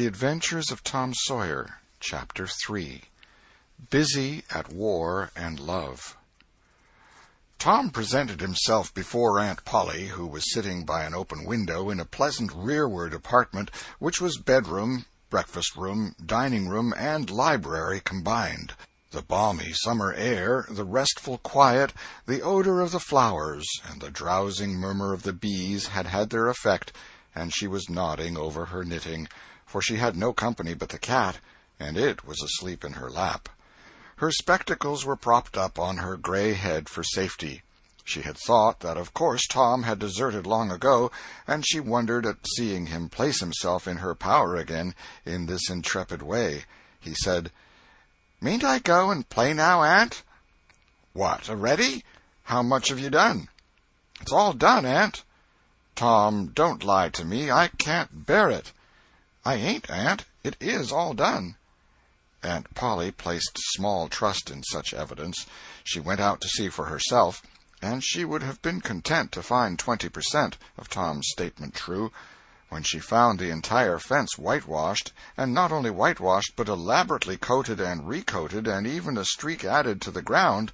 The Adventures of Tom Sawyer, Chapter 3. Busy at War and Love. Tom presented himself before Aunt Polly, who was sitting by an open window in a pleasant rearward apartment, which was bedroom, breakfast-room, dining-room, and library combined. The balmy summer air, the restful quiet, the odor of the flowers, and the drowsing murmur of the bees had had their effect, and she was nodding over her knitting, for she had no company but the cat, and it was asleep in her lap. Her spectacles were propped up on her gray head for safety. She had thought that of course Tom had deserted long ago, and she wondered at seeing him place himself in her power again in this intrepid way. He said, "Mayn't I go and play now, Aunt?" "What, already? How much have you done?" "It's all done, Aunt." "Tom, don't lie to me. I can't bear it." "I ain't, Aunt. It is all done." Aunt Polly placed small trust in such evidence. She went out to see for herself, and she would have been content to find 20% of Tom's statement true. When she found the entire fence whitewashed, and not only whitewashed but elaborately coated and recoated, and even a streak added to the ground,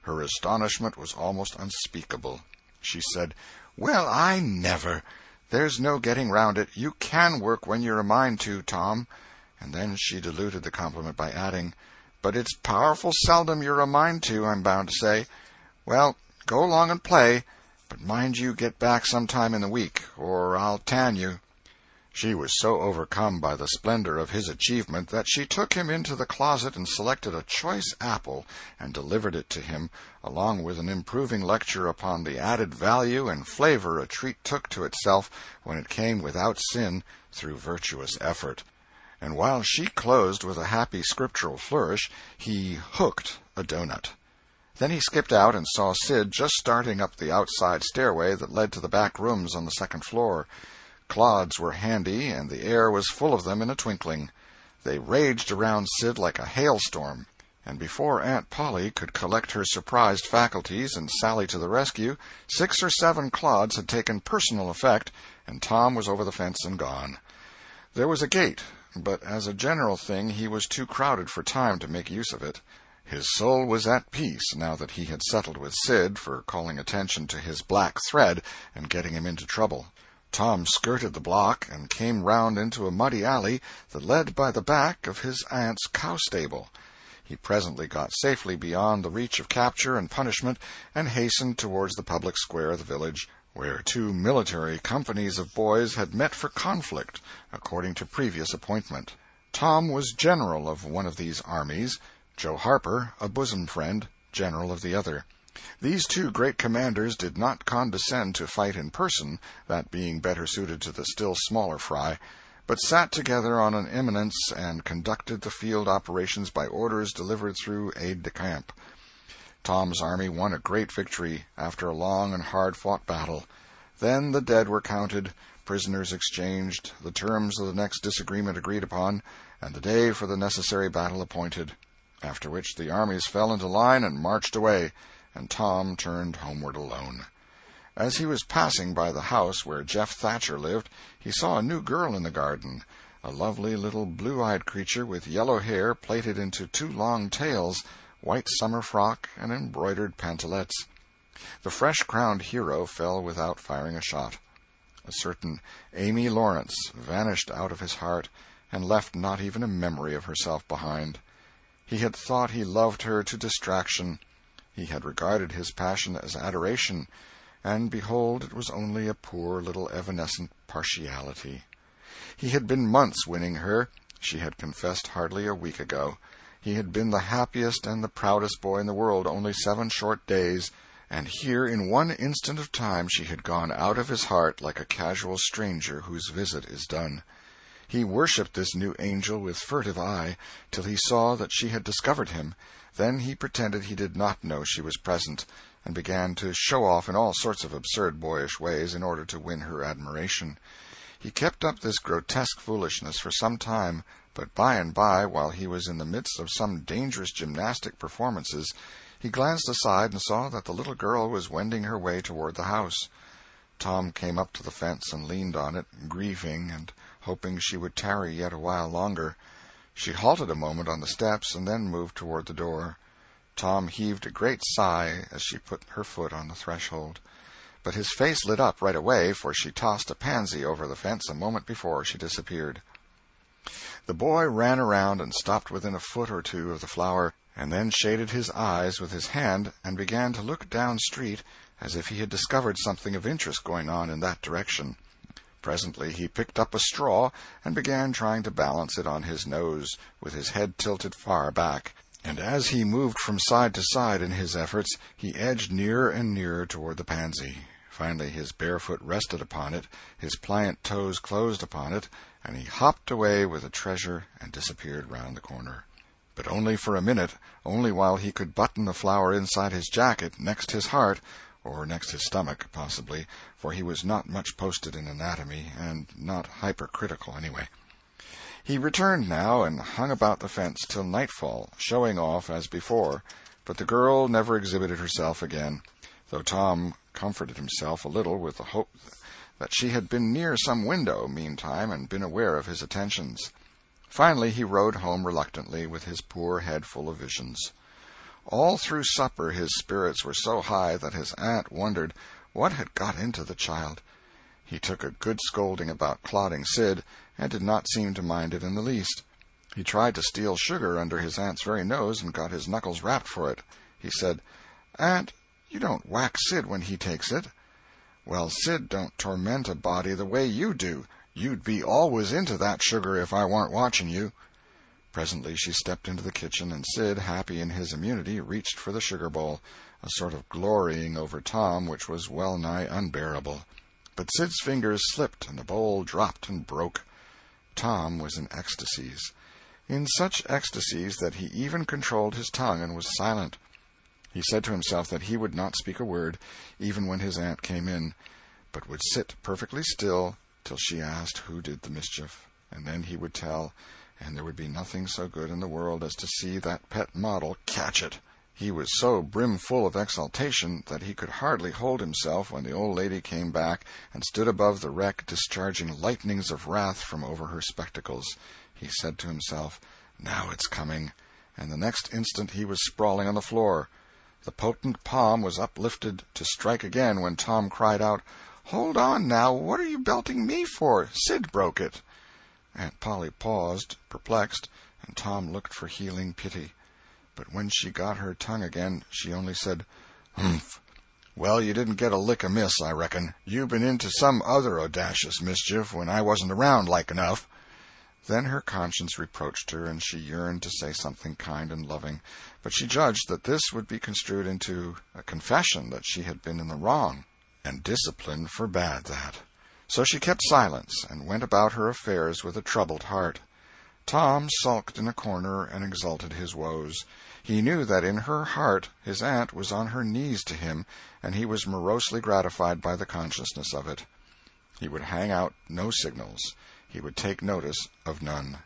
her astonishment was almost unspeakable. She said, "Well, I never! There's no getting round it. You can work when you're a mind to, Tom." And then she diluted the compliment by adding, "But it's powerful seldom you're a mind to, I'm bound to say. Well, go along and play, but mind you get back some time in the week, or I'll tan you." She was so overcome by the splendor of his achievement that she took him into the closet and selected a choice apple and delivered it to him, along with an improving lecture upon the added value and flavor a treat took to itself when it came without sin through virtuous effort. And while she closed with a happy scriptural flourish, he hooked a doughnut. Then he skipped out and saw Sid just starting up the outside stairway that led to the back rooms on the second floor. Clods were handy, and the air was full of them in a twinkling. They raged around Sid like a hailstorm, and before Aunt Polly could collect her surprised faculties and sally to the rescue, 6 or 7 clods had taken personal effect, and Tom was over the fence and gone. There was a gate, but as a general thing he was too crowded for time to make use of it. His soul was at peace now that he had settled with Sid for calling attention to his black thread and getting him into trouble. Tom skirted the block and came round into a muddy alley that led by the back of his aunt's cow-stable. He presently got safely beyond the reach of capture and punishment and hastened towards the public square of the village, where 2 military companies of boys had met for conflict, according to previous appointment. Tom was general of one of these armies, Joe Harper, a bosom friend, general of the other. These 2 great commanders did not condescend to fight in person, that being better suited to the still smaller fry, but sat together on an eminence and conducted the field operations by orders delivered through aide-de-camp. Tom's army won a great victory after a long and hard-fought battle. Then the dead were counted, prisoners exchanged, the terms of the next disagreement agreed upon, and the day for the necessary battle appointed, after which the armies fell into line and marched away, and Tom turned homeward alone. As he was passing by the house where Jeff Thatcher lived, he saw a new girl in the garden, a lovely little blue-eyed creature with yellow hair plaited into 2 long tails, white summer frock, and embroidered pantalettes. The fresh-crowned hero fell without firing a shot. A certain Amy Lawrence vanished out of his heart and left not even a memory of herself behind. He had thought he loved her to distraction. He had regarded his passion as adoration, and behold, it was only a poor little evanescent partiality. He had been months winning her. She had confessed hardly a week ago. He had been the happiest and the proudest boy in the world only 7 short days, and here in one instant of time she had gone out of his heart like a casual stranger whose visit is done. He worshipped this new angel with furtive eye, till he saw that she had discovered him. Then he pretended he did not know she was present, and began to show off in all sorts of absurd boyish ways in order to win her admiration. He kept up this grotesque foolishness for some time, but by and by, while he was in the midst of some dangerous gymnastic performances, he glanced aside and saw that the little girl was wending her way toward the house. Tom came up to the fence and leaned on it, grieving and hoping she would tarry yet a while longer. She halted a moment on the steps and then moved toward the door. Tom heaved a great sigh as she put her foot on the threshold. But his face lit up right away, for she tossed a pansy over the fence a moment before she disappeared. The boy ran around and stopped within a foot or two of the flower, and then shaded his eyes with his hand and began to look down street as if he had discovered something of interest going on in that direction. Presently he picked up a straw and began trying to balance it on his nose, with his head tilted far back, and as he moved from side to side in his efforts, he edged nearer and nearer toward the pansy. Finally his bare foot rested upon it, his pliant toes closed upon it, and he hopped away with the treasure and disappeared round the corner. But only for a minute, only while he could button the flower inside his jacket, next his heart, or next his stomach, possibly, for he was not much posted in anatomy, and not hypercritical anyway. He returned now and hung about the fence till nightfall, showing off as before, but the girl never exhibited herself again, though Tom comforted himself a little with the hope that she had been near some window meantime and been aware of his attentions. Finally he rode home reluctantly, with his poor head full of visions. All through supper his spirits were so high that his aunt wondered what had got into the child. He took a good scolding about clodding Sid, and did not seem to mind it in the least. He tried to steal sugar under his aunt's very nose, and got his knuckles rapped for it. He said, "Aunt, you don't whack Sid when he takes it." "Well, Sid don't torment a body the way you do. You'd be always into that sugar if I warn't watching you." Presently she stepped into the kitchen, and Sid, happy in his immunity, reached for the sugar bowl, a sort of glorying over Tom which was well nigh unbearable. But Sid's fingers slipped, and the bowl dropped and broke. Tom was in ecstasies, in such ecstasies that he even controlled his tongue and was silent. He said to himself that he would not speak a word, even when his aunt came in, but would sit perfectly still till she asked who did the mischief, and then he would tell, and there would be nothing so good in the world as to see that pet model catch it. He was so brimful of exultation that he could hardly hold himself when the old lady came back and stood above the wreck, discharging lightnings of wrath from over her spectacles. He said to himself, "Now it's coming," and the next instant he was sprawling on the floor. The potent palm was uplifted to strike again when Tom cried out, "Hold on, now, what are you belting me for? Sid broke it." Aunt Polly paused, perplexed, and Tom looked for healing pity. But when she got her tongue again, she only said, "Humph! Well, you didn't get a lick amiss, I reckon. You've been into some other audacious mischief when I wasn't around, like enough." Then her conscience reproached her, and she yearned to say something kind and loving, but she judged that this would be construed into a confession that she had been in the wrong, and discipline forbade that. So she kept silence, and went about her affairs with a troubled heart. Tom sulked in a corner and exulted his woes. He knew that in her heart his aunt was on her knees to him, and he was morosely gratified by the consciousness of it. He would hang out no signals. He would take notice of none.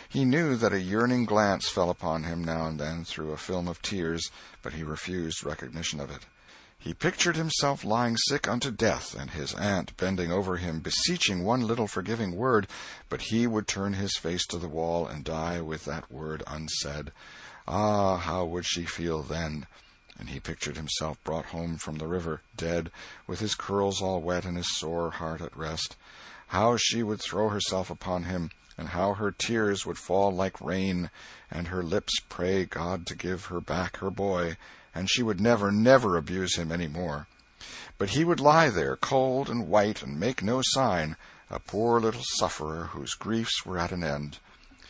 He knew that a yearning glance fell upon him now and then through a film of tears, but he refused recognition of it. He pictured himself lying sick unto death, and his aunt bending over him, beseeching one little forgiving word, but he would turn his face to the wall and die with that word unsaid. Ah, how would she feel then? And he pictured himself brought home from the river, dead, with his curls all wet and his sore heart at rest. How she would throw herself upon him, and how her tears would fall like rain, and her lips pray God to give her back her boy, and she would never, never abuse him any more. But he would lie there, cold and white, and make no sign, a poor little sufferer whose griefs were at an end.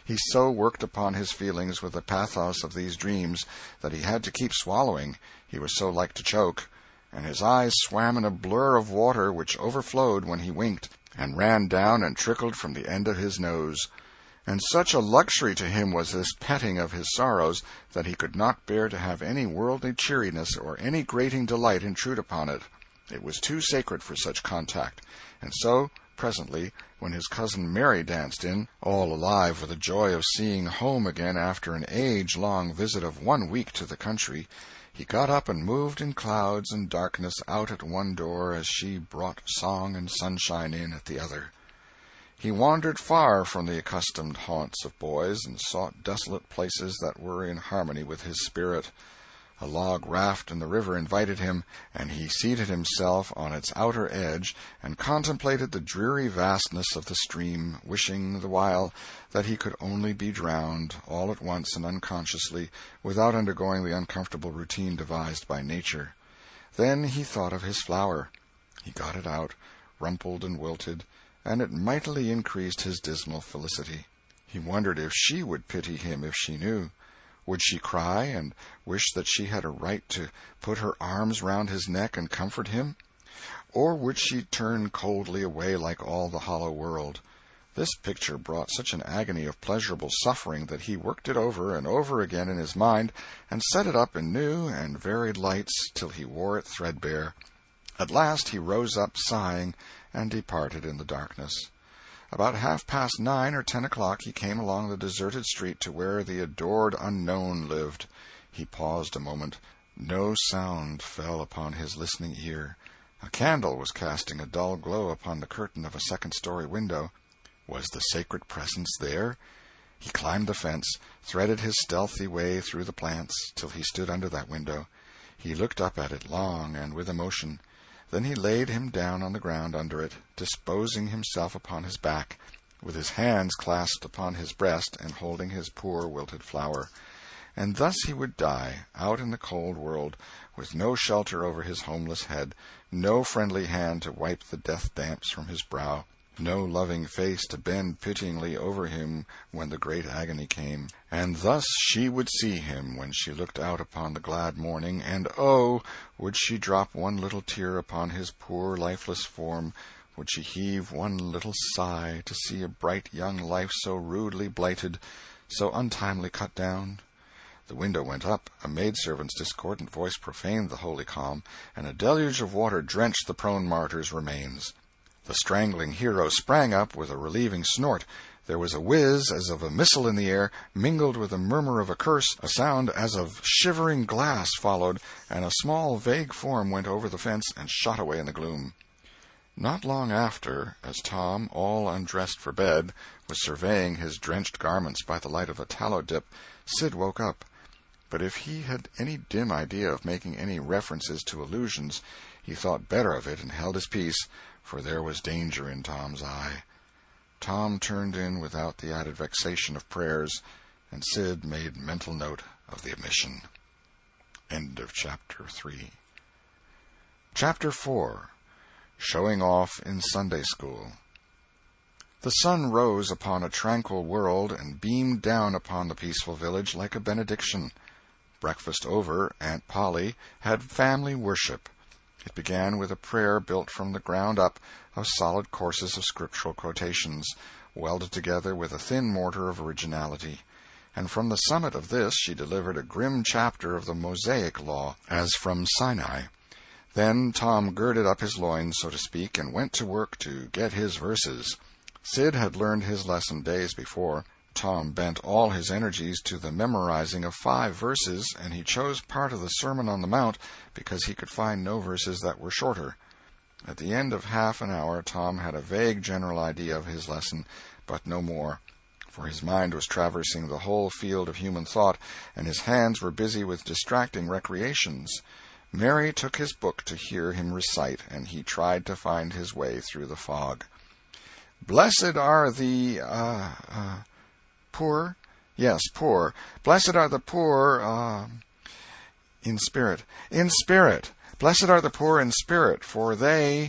He so worked upon his feelings with the pathos of these dreams that he had to keep swallowing, he was so like to choke, and his eyes swam in a blur of water which overflowed when he winked, and ran down and trickled from the end of his nose. And such a luxury to him was this petting of his sorrows that he could not bear to have any worldly cheeriness or any grating delight intrude upon it. It was too sacred for such contact, and so, presently, when his cousin Mary danced in, all alive with the joy of seeing home again after an age-long visit of 1 week to the country, he got up and moved in clouds and darkness out at one door as she brought song and sunshine in at the other. He wandered far from the accustomed haunts of boys, and sought desolate places that were in harmony with his spirit. A log raft in the river invited him, and he seated himself on its outer edge and contemplated the dreary vastness of the stream, wishing the while that he could only be drowned, all at once and unconsciously, without undergoing the uncomfortable routine devised by nature. Then he thought of his flower. He got it out, rumpled and wilted, and it mightily increased his dismal felicity. He wondered if she would pity him if she knew. Would she cry and wish that she had a right to put her arms round his neck and comfort him? Or would she turn coldly away like all the hollow world? This picture brought such an agony of pleasurable suffering that he worked it over and over again in his mind, and set it up in new and varied lights till he wore it threadbare. At last he rose up, sighing, and departed in the darkness. About 9:30 or 10 o'clock he came along the deserted street to where the adored unknown lived. He paused a moment. No sound fell upon his listening ear. A candle was casting a dull glow upon the curtain of a second-story window. Was the sacred presence there? He climbed the fence, threaded his stealthy way through the plants, till he stood under that window. He looked up at it long and with emotion. Then he laid him down on the ground under it, disposing himself upon his back, with his hands clasped upon his breast and holding his poor wilted flower. And thus he would die, out in the cold world, with no shelter over his homeless head, no friendly hand to wipe the death damps from his brow, no loving face to bend pityingly over him when the great agony came. And thus she would see him when she looked out upon the glad morning, and oh, would she drop one little tear upon his poor lifeless form, would she heave one little sigh to see a bright young life so rudely blighted, so untimely cut down? The window went up, a maidservant's discordant voice profaned the holy calm, and a deluge of water drenched the prone martyr's remains. The strangling hero sprang up with a relieving snort. There was a whiz as of a missile in the air, mingled with a murmur of a curse. A sound as of shivering glass followed, and a small vague form went over the fence and shot away in the gloom. Not long after, as Tom, all undressed for bed, was surveying his drenched garments by the light of a tallow dip, Sid woke up. But if he had any dim idea of making any references to illusions, he thought better of it and held his peace, for there was danger in Tom's eye. Tom turned in without the added vexation of prayers, and Sid made mental note of the omission. End of Chapter 3. Chapter 4. Showing Off in Sunday School. The sun rose upon a tranquil world and beamed down upon the peaceful village like a benediction. Breakfast over, Aunt Polly had family worship. It began with a prayer built from the ground up of solid courses of scriptural quotations, welded together with a thin mortar of originality. And from the summit of this she delivered a grim chapter of the Mosaic law, as from Sinai. Then Tom girded up his loins, so to speak, and went to work to get his verses. Sid had learned his lesson days before. Tom bent all his energies to the memorizing of 5 verses, and he chose part of the Sermon on the Mount because he could find no verses that were shorter. At the end of half an hour Tom had a vague general idea of his lesson, but no more, for his mind was traversing the whole field of human thought, and his hands were busy with distracting recreations. Mary took his book to hear him recite, and he tried to find his way through the fog. Blessed are the poor? Yes, poor. Blessed are the poor, in spirit. In spirit. Blessed are the poor in spirit, for theirs.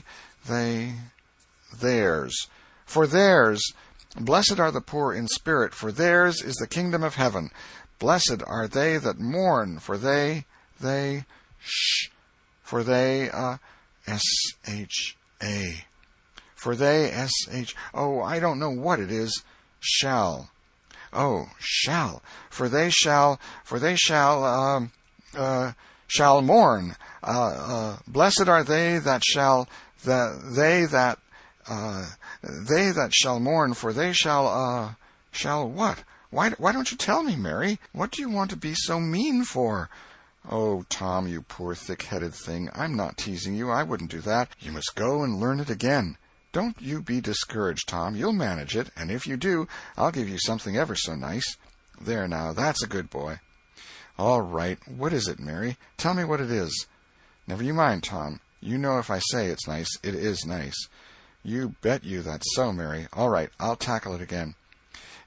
For theirs. Blessed are the poor in spirit, for theirs is the kingdom of heaven. Blessed are they that mourn, for they, for they, S-H-A. For they, S-H, oh, I don't know what it is, shall. Oh, shall. For they shall mourn. Blessed are they that shall, they that shall mourn, for they shall what? Why don't you tell me, Mary? What do you want to be so mean for? Oh, Tom, you poor thick-headed thing, I'm not teasing you. I wouldn't do that. You must go and learn it again. Don't you be discouraged, Tom. You'll manage it, and if you do, I'll give you something ever so nice. There now, that's a good boy." "All right. What is it, Mary? Tell me what it is." "Never you mind, Tom. You know if I say it's nice, it is nice." "You bet you that's so, Mary. All right, I'll tackle it again."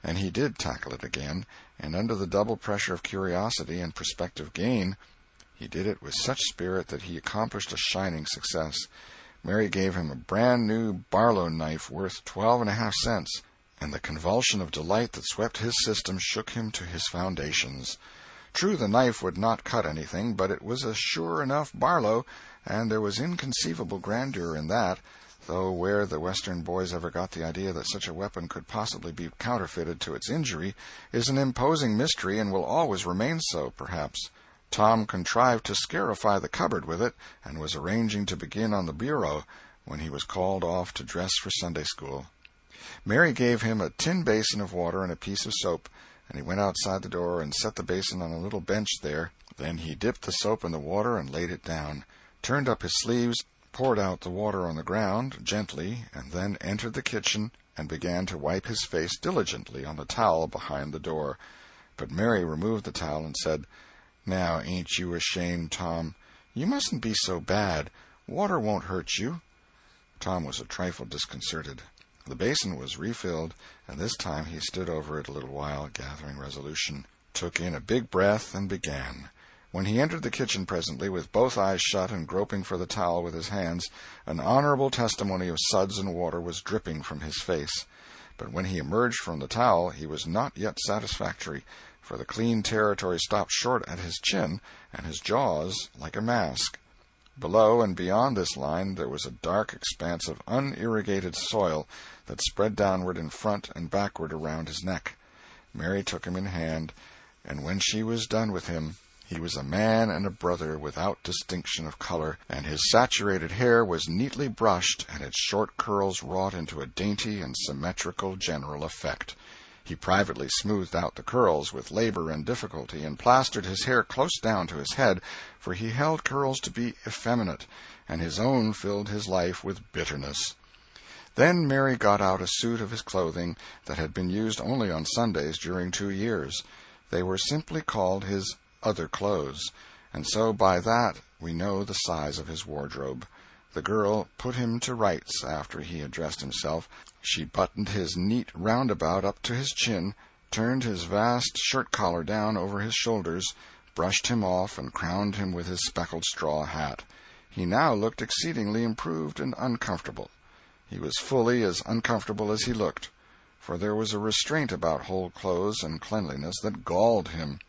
And he did tackle it again, and under the double pressure of curiosity and prospective gain, he did it with such spirit that he accomplished a shining success. Mary gave him a brand-new Barlow knife worth 12.5 cents, and the convulsion of delight that swept his system shook him to his foundations. True, the knife would not cut anything, but it was a sure enough Barlow, and there was inconceivable grandeur in that, though where the Western boys ever got the idea that such a weapon could possibly be counterfeited to its injury is an imposing mystery and will always remain so, perhaps. Tom contrived to scarify the cupboard with it, and was arranging to begin on the bureau when he was called off to dress for Sunday school. Mary gave him a tin basin of water and a piece of soap, and he went outside the door and set the basin on a little bench there. Then he dipped the soap in the water and laid it down, turned up his sleeves, poured out the water on the ground gently, and then entered the kitchen and began to wipe his face diligently on the towel behind the door. But Mary removed the towel and said, "Now, ain't you ashamed, Tom? You mustn't be so bad. Water won't hurt you." Tom was a trifle disconcerted. The basin was refilled, and this time he stood over it a little while, gathering resolution, took in a big breath, and began. When he entered the kitchen presently, with both eyes shut and groping for the towel with his hands, an honorable testimony of suds and water was dripping from his face. But when he emerged from the towel, he was not yet satisfactory, for the clean territory stopped short at his chin, and his jaws like a mask. Below and beyond this line there was a dark expanse of unirrigated soil that spread downward in front and backward around his neck. Mary took him in hand, and when she was done with him, he was a man and a brother without distinction of color, and his saturated hair was neatly brushed and its short curls wrought into a dainty and symmetrical general effect. He privately smoothed out the curls with labor and difficulty, and plastered his hair close down to his head, for he held curls to be effeminate, and his own filled his life with bitterness. Then Mary got out a suit of his clothing that had been used only on Sundays during 2 years. They were simply called his other clothes, and so by that we know the size of his wardrobe. The girl put him to rights after he had dressed himself. She buttoned his neat roundabout up to his chin, turned his vast shirt-collar down over his shoulders, brushed him off, and crowned him with his speckled straw hat. He now looked exceedingly improved and uncomfortable. He was fully as uncomfortable as he looked, for there was a restraint about whole clothes and cleanliness that galled him.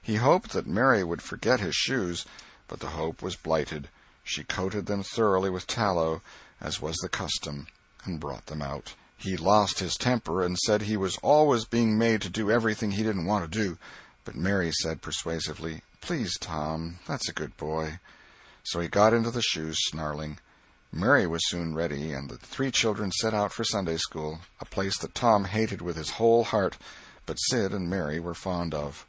He hoped that Mary would forget his shoes, but the hope was blighted. She coated them thoroughly with tallow, as was the custom, and brought them out. He lost his temper and said he was always being made to do everything he didn't want to do, but Mary said persuasively, "Please, Tom, that's a good boy." So he got into the shoes, snarling. Mary was soon ready, and the 3 children set out for Sunday school, a place that Tom hated with his whole heart, but Sid and Mary were fond of.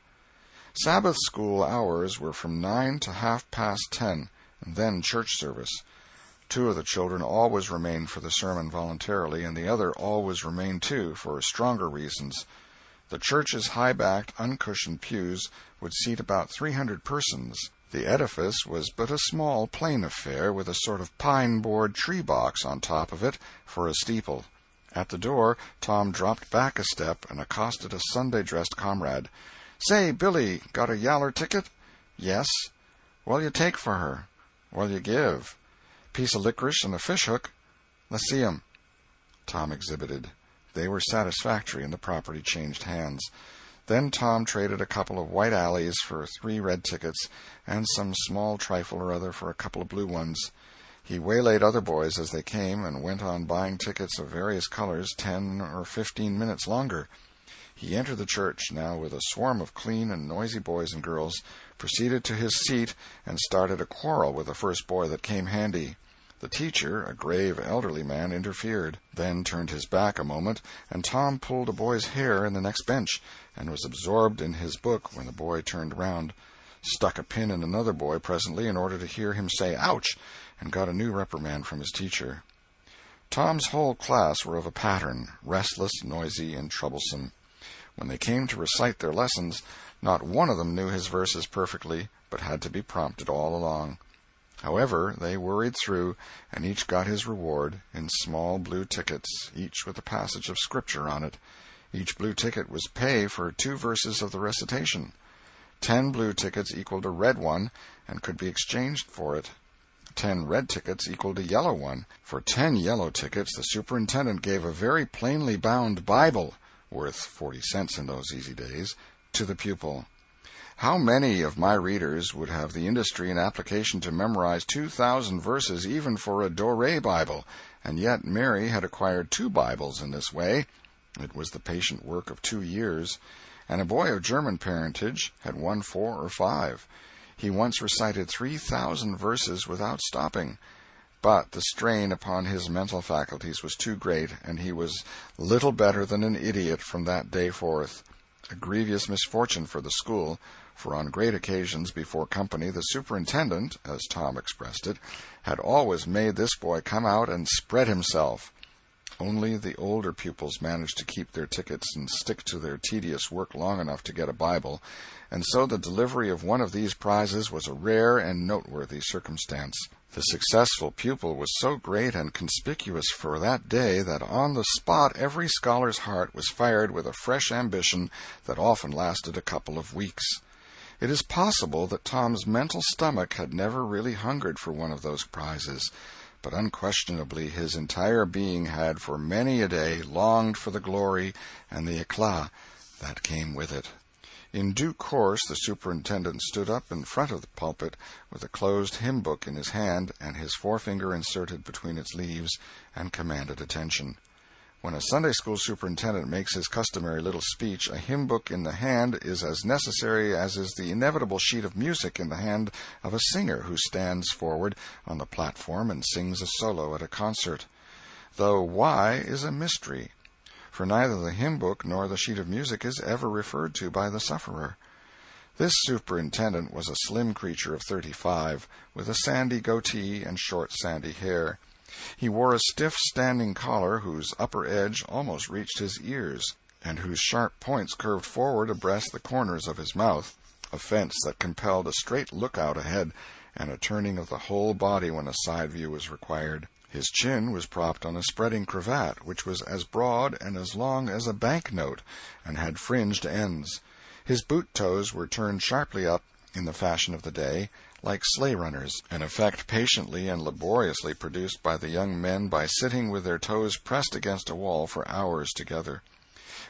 Sabbath school hours were from 9 to 10:30, and then church service. 2 of the children always remained for the sermon voluntarily, and the other always remained too, for stronger reasons. The church's high-backed, uncushioned pews would seat about 300 persons. The edifice was but a small, plain affair, with a sort of pine-board tree-box on top of it for a steeple. At the door, Tom dropped back a step and accosted a Sunday-dressed comrade. "Say, Billy, got a yaller ticket?" "Yes." "What'll you take for her?" "What'll you give?" "Piece of licorice and a fish-hook." "Let's see 'em." Tom exhibited. They were satisfactory, and the property changed hands. Then Tom traded a couple of white alleys for 3 red tickets, and some small trifle or other for a couple of blue ones. He waylaid other boys as they came, and went on buying tickets of various colors 10 or 15 minutes longer. He entered the church now with a swarm of clean and noisy boys and girls, proceeded to his seat, and started a quarrel with the first boy that came handy. The teacher, a grave elderly man, interfered, then turned his back a moment, and Tom pulled a boy's hair in the next bench, and was absorbed in his book when the boy turned round, stuck a pin in another boy presently in order to hear him say "ouch," and got a new reprimand from his teacher. Tom's whole class were of a pattern, restless, noisy, and troublesome. When they came to recite their lessons, not one of them knew his verses perfectly, but had to be prompted all along. However, they worried through, and each got his reward, in small blue tickets, each with a passage of Scripture on it. Each blue ticket was pay for 2 verses of the recitation. 10 blue tickets equaled a red one, and could be exchanged for it. 10 red tickets equaled a yellow one. For 10 yellow tickets, the superintendent gave a very plainly bound Bible, worth 40 cents in those easy days, to the pupil. How many of my readers would have the industry and application to memorize 2,000 verses even for a Doré Bible? And yet Mary had acquired 2 Bibles in this way. It was the patient work of 2 years. And a boy of German parentage had won 4 or 5. He once recited 3,000 verses without stopping. But the strain upon his mental faculties was too great, and he was little better than an idiot from that day forth. A grievous misfortune for the school, for on great occasions before company the superintendent, as Tom expressed it, had always made this boy come out and spread himself. Only the older pupils managed to keep their tickets and stick to their tedious work long enough to get a Bible, and so the delivery of one of these prizes was a rare and noteworthy circumstance. The successful pupil was so great and conspicuous for that day that on the spot every scholar's heart was fired with a fresh ambition that often lasted a couple of weeks. It is possible that Tom's mental stomach had never really hungered for one of those prizes, but unquestionably his entire being had for many a day longed for the glory and the éclat that came with it. In due course the superintendent stood up in front of the pulpit with a closed hymn-book in his hand and his forefinger inserted between its leaves, and commanded attention. When a Sunday school superintendent makes his customary little speech, a hymn-book in the hand is as necessary as is the inevitable sheet of music in the hand of a singer who stands forward on the platform and sings a solo at a concert. Though why is a mystery, for neither the hymn-book nor the sheet of music is ever referred to by the sufferer. This superintendent was a slim creature of 35, with a sandy goatee and short sandy hair. He wore a stiff standing collar whose upper edge almost reached his ears, and whose sharp points curved forward abreast the corners of his mouth, a fence that compelled a straight look-out ahead and a turning of the whole body when a side view was required. His chin was propped on a spreading cravat, which was as broad and as long as a bank-note, and had fringed ends. His boot-toes were turned sharply up, in the fashion of the day, like sleigh-runners, an effect patiently and laboriously produced by the young men by sitting with their toes pressed against a wall for hours together.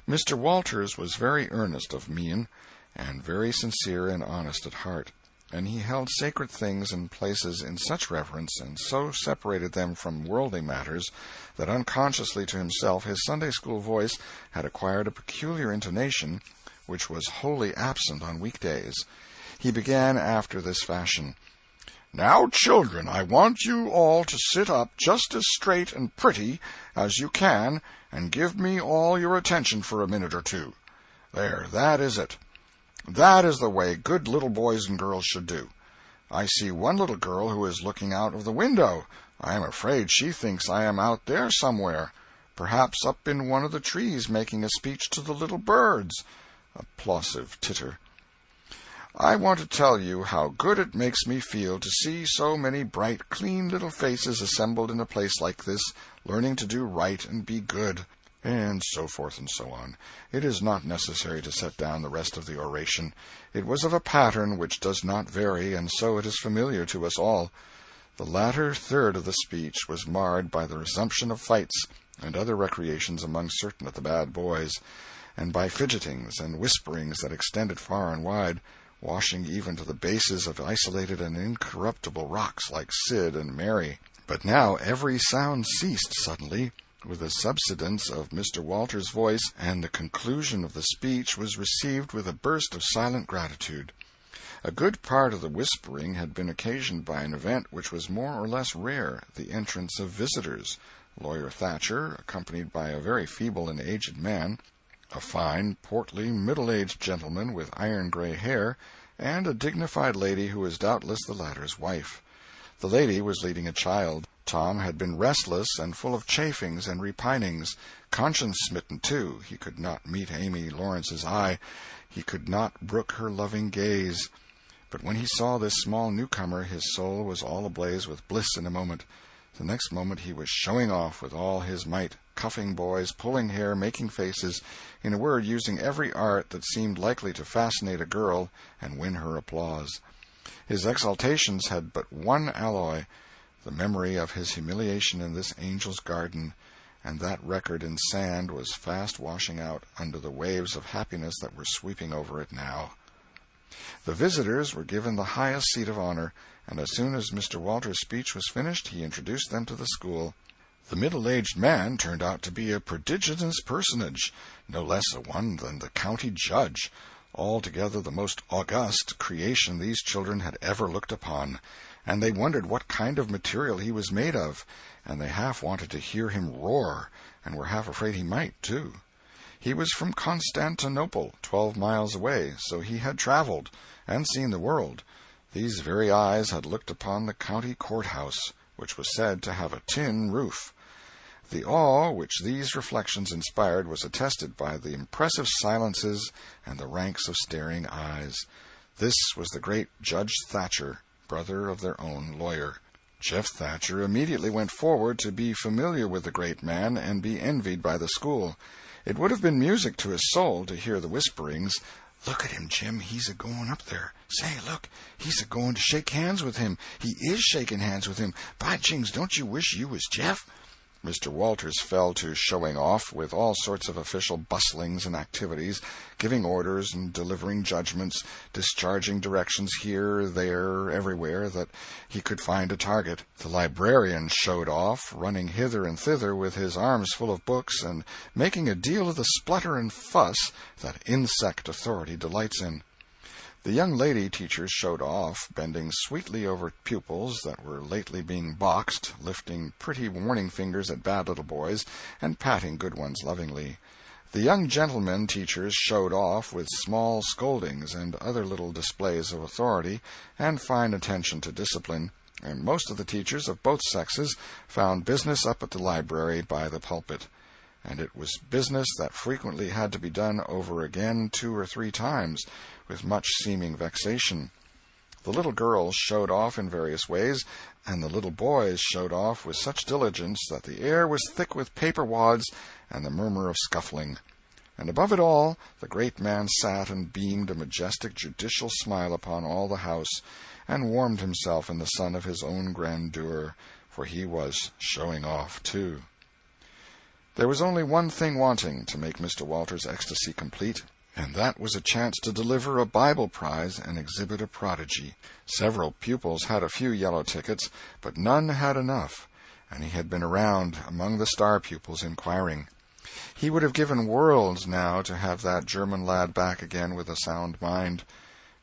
Mr. Walters was very earnest of mien, and very sincere and honest at heart, and he held sacred things and places in such reverence, and so separated them from worldly matters, that unconsciously to himself his Sunday-school voice had acquired a peculiar intonation which was wholly absent on weekdays. He began after this fashion: "Now, children, I want you all to sit up just as straight and pretty as you can, and give me all your attention for a minute or two. There, that is it. That is the way good little boys and girls should do. I see one little girl who is looking out of the window. I am afraid she thinks I am out there somewhere, perhaps up in one of the trees making a speech to the little birds." Applausive titter. "I want to tell you how good it makes me feel to see so many bright, clean little faces assembled in a place like this, learning to do right and be good," and so forth and so on. It is not necessary to set down the rest of the oration. It was of a pattern which does not vary, and so it is familiar to us all. The latter third of the speech was marred by the resumption of fights and other recreations among certain of the bad boys, and by fidgetings and whisperings that extended far and wide, washing even to the bases of isolated and incorruptible rocks like Sid and Mary. But now every sound ceased suddenly, with the subsidence of Mr. Walters' voice, and the conclusion of the speech was received with a burst of silent gratitude. A good part of the whispering had been occasioned by an event which was more or less rare, the entrance of visitors. Lawyer Thatcher, accompanied by a very feeble and aged man, a fine, portly, middle-aged gentleman with iron-gray hair, and a dignified lady who was doubtless the latter's wife. The lady was leading a child. Tom had been restless and full of chafings and repinings, conscience-smitten, too. He could not meet Amy Lawrence's eye. He could not brook her loving gaze. But when he saw this small newcomer, his soul was all ablaze with bliss in a moment. The next moment he was showing off with all his might, cuffing boys, pulling hair, making faces, in a word, using every art that seemed likely to fascinate a girl and win her applause. His exaltations had but one alloy, the memory of his humiliation in this angel's garden, and that record in sand was fast washing out under the waves of happiness that were sweeping over it now. The visitors were given the highest seat of honor, and as soon as Mr. Walters's speech was finished, he introduced them to the school. The middle-aged man turned out to be a prodigious personage, no less a one than the county judge, altogether the most august creation these children had ever looked upon, and they wondered what kind of material he was made of, and they half wanted to hear him roar, and were half afraid he might, too. He was from Constantinople, 12 miles away, so he had traveled, and seen the world. These very eyes had looked upon the county courthouse, which was said to have a tin roof. The awe which these reflections inspired was attested by the impressive silences and the ranks of staring eyes. This was the great Judge Thatcher, brother of their own lawyer. Jeff Thatcher immediately went forward to be familiar with the great man and be envied by the school. It would have been music to his soul to hear the whisperings, "Look at him, Jim, he's a-going up there. Say, look, he's a-going to shake hands with him. He is shaking hands with him. By jings, don't you wish you was Jeff?" Mr. Walters fell to showing off with all sorts of official bustlings and activities, giving orders and delivering judgments, discharging directions here, there, everywhere that he could find a target. The librarian showed off, running hither and thither with his arms full of books, and making a deal of the splutter and fuss that insect authority delights in. The young lady teachers showed off, bending sweetly over pupils that were lately being boxed, lifting pretty warning fingers at bad little boys, and patting good ones lovingly. The young gentlemen teachers showed off with small scoldings and other little displays of authority and fine attention to discipline, and most of the teachers of both sexes found business up at the library by the pulpit. And it was business that frequently had to be done over again 2 or 3 times, with much seeming vexation. The little girls showed off in various ways, and the little boys showed off with such diligence that the air was thick with paper wads and the murmur of scuffling. And above it all, the great man sat and beamed a majestic judicial smile upon all the house, and warmed himself in the sun of his own grandeur, for he was showing off, too. There was only one thing wanting to make Mr. Walters' ecstasy complete, and that was a chance to deliver a Bible prize and exhibit a prodigy. Several pupils had a few yellow tickets, but none had enough, and he had been around among the star pupils inquiring. He would have given worlds now to have that German lad back again with a sound mind.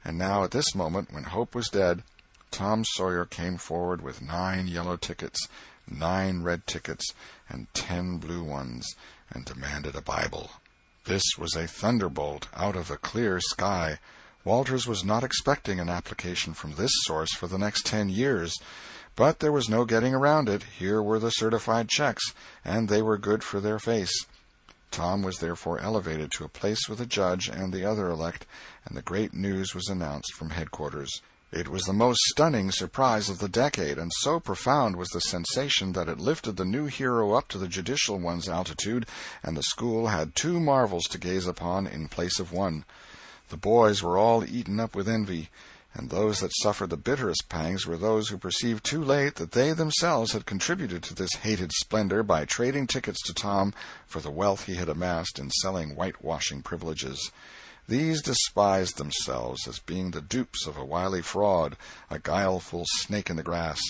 And now, at this moment, when hope was dead, Tom Sawyer came forward with 9 yellow tickets, 9 red tickets, and 10 blue ones, and demanded a Bible. This was a thunderbolt out of a clear sky. Walters was not expecting an application from this source for the next 10 years, but there was no getting around it. Here were the certified checks, and they were good for their face. Tom was therefore elevated to a place with the judge and the other elect, and the great news was announced from headquarters. It was the most stunning surprise of the decade, and so profound was the sensation that it lifted the new hero up to the judicial one's altitude, and the school had 2 marvels to gaze upon in place of one. The boys were all eaten up with envy, and those that suffered the bitterest pangs were those who perceived too late that they themselves had contributed to this hated splendor by trading tickets to Tom for the wealth he had amassed in selling whitewashing privileges. These despised themselves as being the dupes of a wily fraud, a guileful snake in the grass.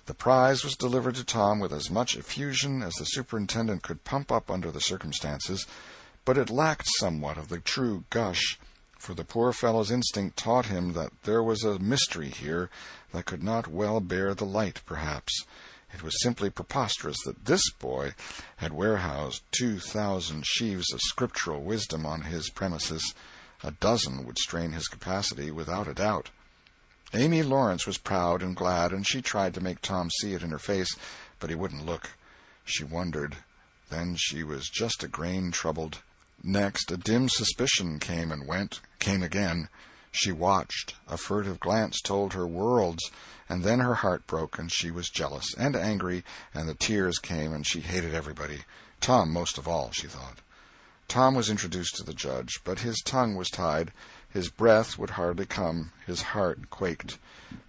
The prize was delivered to Tom with as much effusion as the superintendent could pump up under the circumstances, but it lacked somewhat of the true gush, for the poor fellow's instinct taught him that there was a mystery here that could not well bear the light, perhaps. It was simply preposterous that this boy had warehoused 2,000 sheaves of scriptural wisdom on his premises. A dozen would strain his capacity, without a doubt. Amy Lawrence was proud and glad, and she tried to make Tom see it in her face, but he wouldn't look. She wondered. Then she was just a grain troubled. Next, a dim suspicion came and went, came again. She watched. A furtive glance told her worlds, and then her heart broke, and she was jealous and angry, and the tears came, and she hated everybody. Tom most of all, she thought. Tom was introduced to the judge, but his tongue was tied, his breath would hardly come, his heart quaked,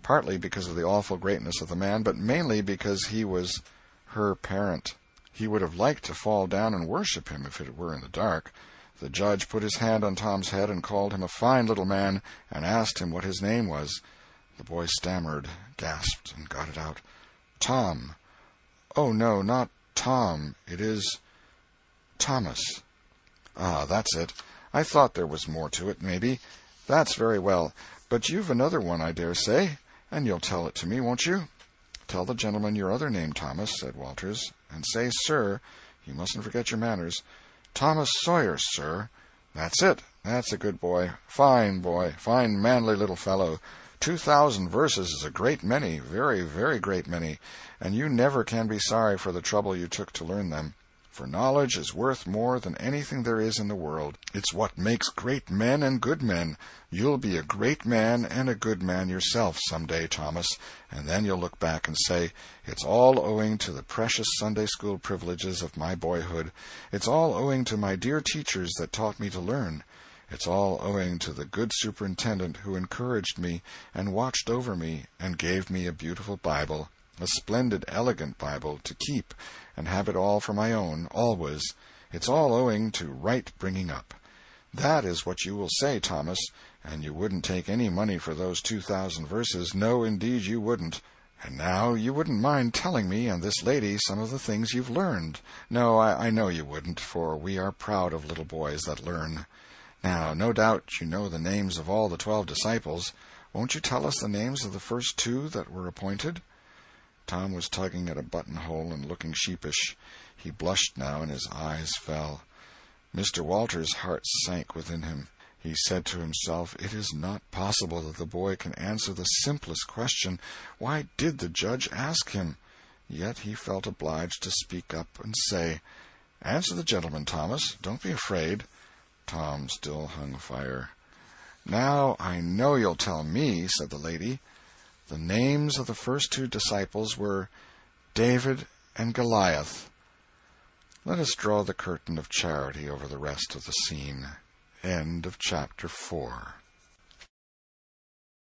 partly because of the awful greatness of the man, but mainly because he was her parent. He would have liked to fall down and worship him if it were in the dark. The judge put his hand on Tom's head and called him a fine little man, and asked him what his name was. The boy stammered, gasped, and got it out. "Tom." "Oh, no, not Tom. It is Thomas." "Ah, that's it. I thought there was more to it, maybe. That's very well. But you've another one, I dare say, and you'll tell it to me, won't you?" "Tell the gentleman your other name, Thomas," said Walters, "and say, sir. You mustn't forget your manners." "Thomas Sawyer, sir." "That's it. That's a good boy. Fine manly little fellow. 2,000 verses is a great many, very, very great many, and you never can be sorry for the trouble you took to learn them. For knowledge is worth more than anything there is in the world. It's what makes great men and good men. You'll be a great man and a good man yourself some day, Thomas, and then you'll look back and say, it's all owing to the precious Sunday school privileges of my boyhood. It's all owing to my dear teachers that taught me to learn. It's all owing to the good superintendent who encouraged me and watched over me and gave me a beautiful Bible, a splendid, elegant Bible, to keep and have it all for my own, always. It's all owing to right bringing up. That is what you will say, Thomas, and you wouldn't take any money for those 2,000 verses. No, indeed you wouldn't. And now you wouldn't mind telling me and this lady some of the things you've learned. No, I know you wouldn't, for we are proud of little boys that learn. Now, no doubt you know the names of all the 12 disciples. Won't you tell us the names of the first 2 that were appointed?" Tom was tugging at a buttonhole and looking sheepish. He blushed now, and his eyes fell. Mr. Walters' heart sank within him. He said to himself, it is not possible that the boy can answer the simplest question. Why did the judge ask him? Yet he felt obliged to speak up and say, "Answer the gentleman, Thomas. Don't be afraid." Tom still hung fire. "Now I know you'll tell me," said the lady. "The names of the first 2 disciples were David and Goliath." Let us draw the curtain of charity over the rest of the scene. End of chapter 4.